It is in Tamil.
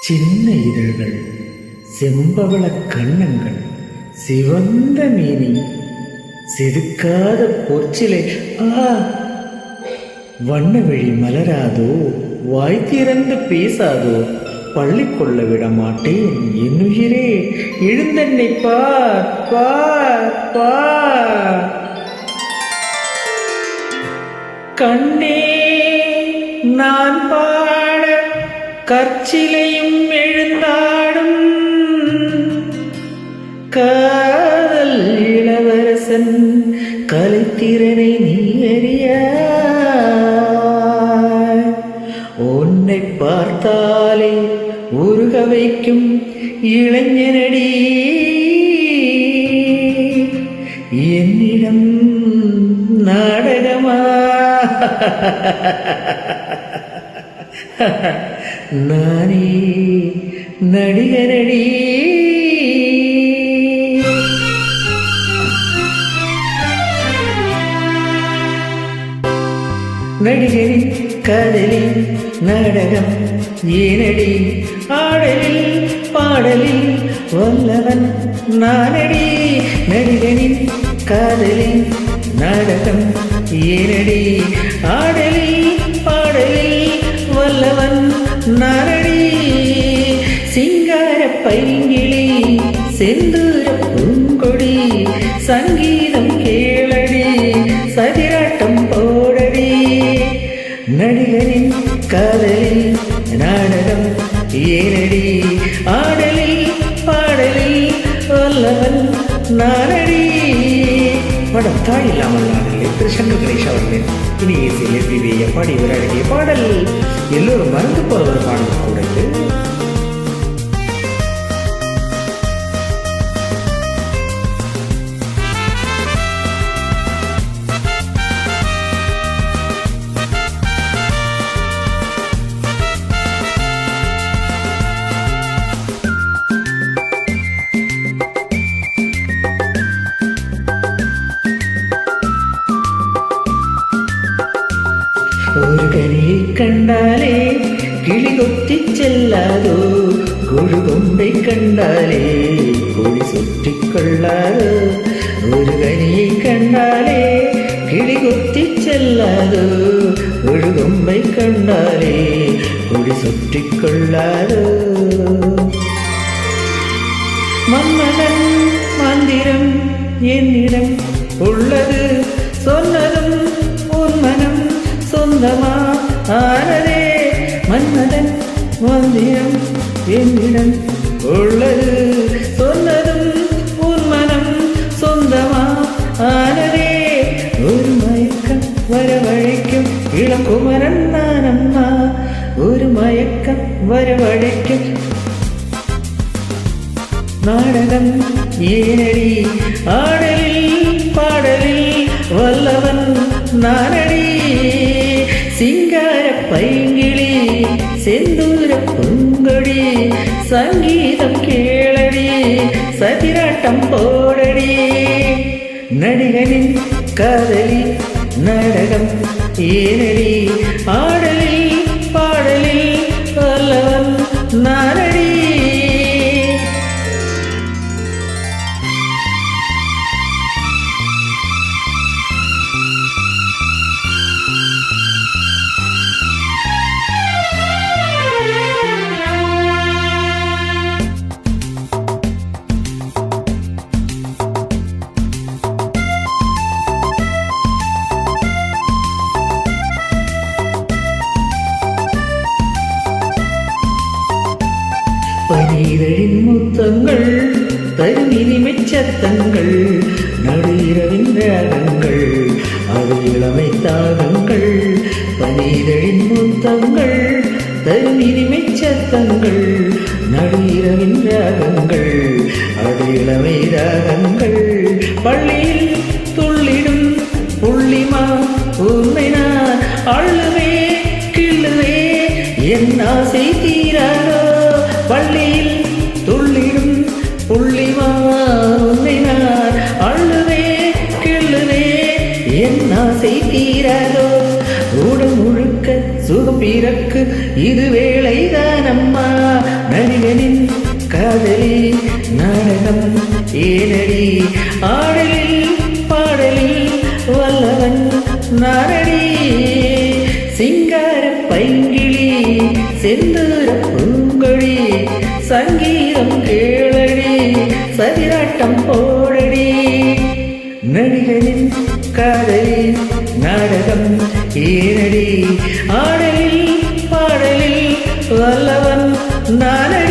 சின்ன இதழ்கள், செம்பவள கண்ணங்கள், சிவந்த மீனி, செதுக்காத பொற்சிலை. வண்ணவெளி மலராதோ, வாய் திறந்து பேசாதோ, பள்ளி கொள்ள விட மாட்டேன் என்னுயிரே, எழுந்தன்னை பார் பார் பார். கண்ணே நான் பாட கற்சிலையும் எழுந்தாடும், காதல் இளவரசன் கலைத்திறனை நீ அறியாய். உன்னை பார்த்தாலே உருக வைக்கும் இளைஞனடி, என்னிடம் நாடகமா? நானே நடிகரடி. நடிகரின் காதலில் நாடகம் ஏனடி, ஆடலில் பாடலில் வல்லவன் நானடி. நடிகனின் காதலில் நாடகம் ஏனடி, ஆடலில் பாடலில் வல்லவன் நானடி. சிங்கார பைங்கிளி செந்தூர பூங்கொடி, சங்கீதம் கேளடி, சதிராட்டம் போடடி. நடிகரின் காதலில் நாடகம் ஏனடி, ஆடலில் பாடலில் வல்லவன் நானடி. படம் தாய் இல்லாமல் நாளிலே திருசங்க கணேஷ் அவர்களின் இனிய இசையில் பாடி விளையாடிய பாடல் எல்லோரும் மறந்து போற ஒரு பாடல் கூட இது. ஒரு கனியை கண்டாலே கிளி கொத்தி செல்லாதோ, கொழு கொம்பை கண்டாலே கொடி சுற்றி கொள்ளாதோ. ஒரு கனியை கண்டாலே கிளி கொத்தி செல்லாதோ, கொழு கொம்பை கண்டாலே கொடி சுற்றி கொள்ளாதோ. மன்மதன் மந்திரம் என்னிடம் உள்ளது, சொன்னதும் உன் மனம் சொந்தமா ஆனதே. மன்மதன் மந்திரம் என்னிடம் உள்ளது, சொன்னதும் உன் மனம் சொந்தமா ஆனதே. ஒரு மயக்கம் வரவழைக்கும் இளங்குமரன் நானம்மா, ஒரு மயக்கம் வரவழைக்கும் நாடகம் ஏனடி, ஆடலில் பாடலில் வல்லவன் நானடி. சிங்கார பைங்கிளி செந்தூர பூங்கொடி, சங்கீதம் கேளடி, சதிராட்டம் போடடி. நடிகனின் காதலி நாடகம் ஏனடி, ஆடலில் பாடலில் வல்லவன் நானடி. பனிரவின் முத்தங்கள் தரும் இனிமைச் சத்தங்கள், நடு இரவின் ராகங்கள் அது இளமை தாகங்கள். பனிரவின் முத்தங்கள் தரும் இனிமைச் சத்தங்கள், நடு இரவின் ராகங்கள் அது இளமை ராகங்கள். பள்ளியில் துள்ளிடும் புள்ளிமா உன்னை நான் அள்ளுவே கிள்ளுவே, என் ஆசை தீராதோ. பள்ளியில் துள்ளிடும் புள்ளிமா உன்னை நான் அள்ளுவே கிள்ளுவே, என் ஆசை தீராதோ. உடல் முழுக்க சுகம் பிறக்கு இது வேளைதானம்மா, நடிகனின் காதலி நாடகம் ஏனடி ஆடலில் பாடலில் வல்லவன் நானடி சிங்கார பைங்கிளி செந்தூர பூங்கொடி சங்கீதம் கேளடி சதிராட்டம் போடடி நடிகனின் காதலி நாடகம் ஏனடி ஆடலில் பாடலில் வல்லவன் நானடி